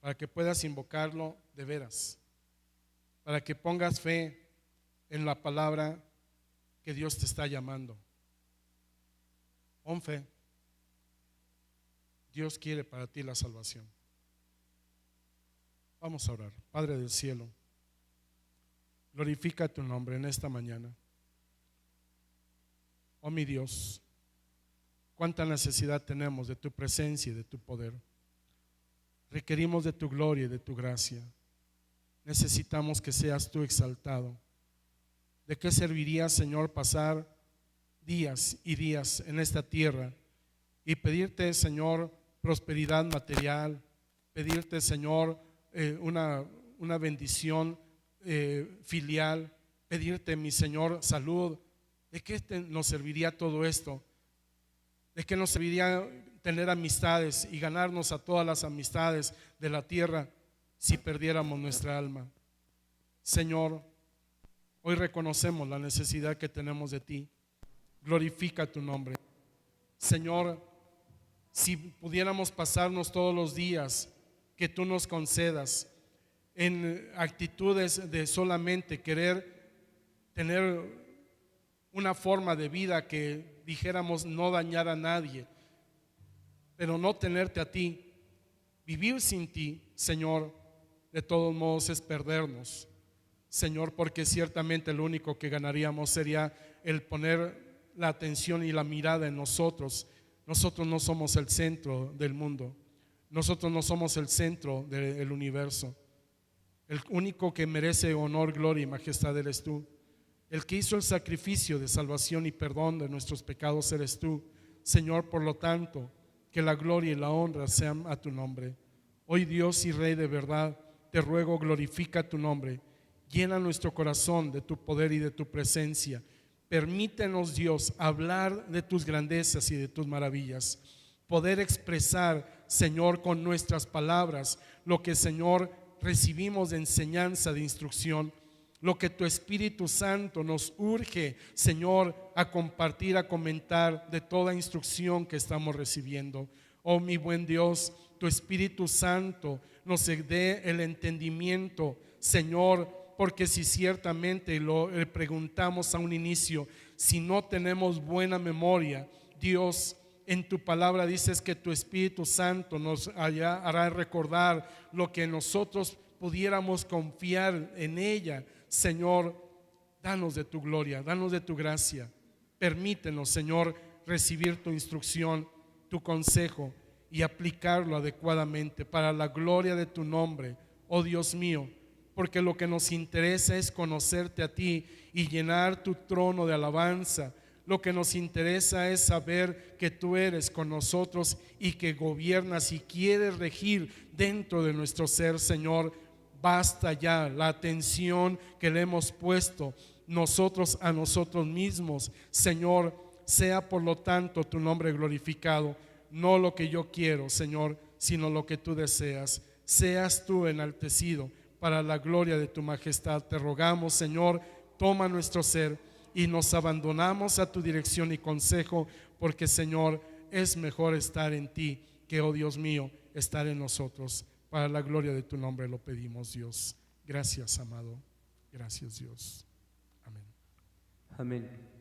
para que puedas invocarlo de veras, para que pongas fe en la palabra que Dios te está llamando. Pon fe. Dios quiere para ti la salvación. Vamos a orar. Padre del cielo, glorifica tu nombre en esta mañana. Oh mi Dios, cuánta necesidad tenemos de tu presencia y de tu poder. Requerimos de tu gloria y de tu gracia. necesitamos que seas tú exaltado. ¿De qué serviría, Señor, pasar días y días en esta tierra y pedirte, Señor, prosperidad material, pedirte, Señor, una bendición filial, pedirte, mi Señor, salud? ¿De qué nos serviría todo esto? ¿De qué nos serviría tener amistades y ganarnos a todas las amistades de la tierra si perdiéramos nuestra alma? Señor, hoy reconocemos la necesidad que tenemos de ti. Glorifica tu nombre. Señor, si pudiéramos pasarnos todos los días que tú nos concedas en actitudes de solamente querer tener una forma de vida que dijéramos no dañar a nadie, pero no tenerte a ti, vivir sin ti, Señor, de todos modos es perdernos, Señor, porque ciertamente lo único que ganaríamos sería el poner la atención y la mirada en nosotros. Nosotros no somos el centro del mundo, nosotros no somos el centro del universo. El único que merece honor, gloria y majestad eres tú. El que hizo el sacrificio de salvación y perdón de nuestros pecados eres tú, Señor. Por lo tanto, que la gloria y la honra sean a tu nombre. Hoy, Dios y Rey de verdad, te ruego, glorifica tu nombre. Llena nuestro corazón de tu poder y de tu presencia. Permítenos, Dios, hablar de tus grandezas y de tus maravillas. Poder expresar, Señor, con nuestras palabras lo que, Señor, recibimos de enseñanza, de instrucción. Lo que tu Espíritu Santo nos urge, Señor, a compartir, a comentar de toda instrucción que estamos recibiendo. Oh, mi buen Dios, tu Espíritu Santo nos dé el entendimiento, Señor, porque si ciertamente lo preguntamos a un inicio, si no tenemos buena memoria, Dios, en tu palabra dices que tu Espíritu Santo nos hará recordar lo que nosotros pudiéramos confiar en ella. Señor, danos de tu gloria, danos de tu gracia. Permítenos, Señor, recibir tu instrucción, tu consejo y aplicarlo adecuadamente para la gloria de tu nombre, oh Dios mío, porque lo que nos interesa es conocerte a ti y llenar tu trono de alabanza. Lo que nos interesa es saber que tú eres con nosotros y que gobiernas y quieres regir dentro de nuestro ser, Señor. Basta ya la atención que le hemos puesto nosotros a nosotros mismos, Señor. Sea por lo tanto tu nombre glorificado, no lo que yo quiero, Señor, sino lo que tú deseas. Seas tú enaltecido para la gloria de tu majestad. Te rogamos, Señor, toma nuestro ser y nos abandonamos a tu dirección y consejo, porque, Señor, es mejor estar en ti que, oh Dios mío, estar en nosotros. Para la gloria de tu nombre lo pedimos, Dios. Gracias, amado. Gracias, Dios. Amén. Amén.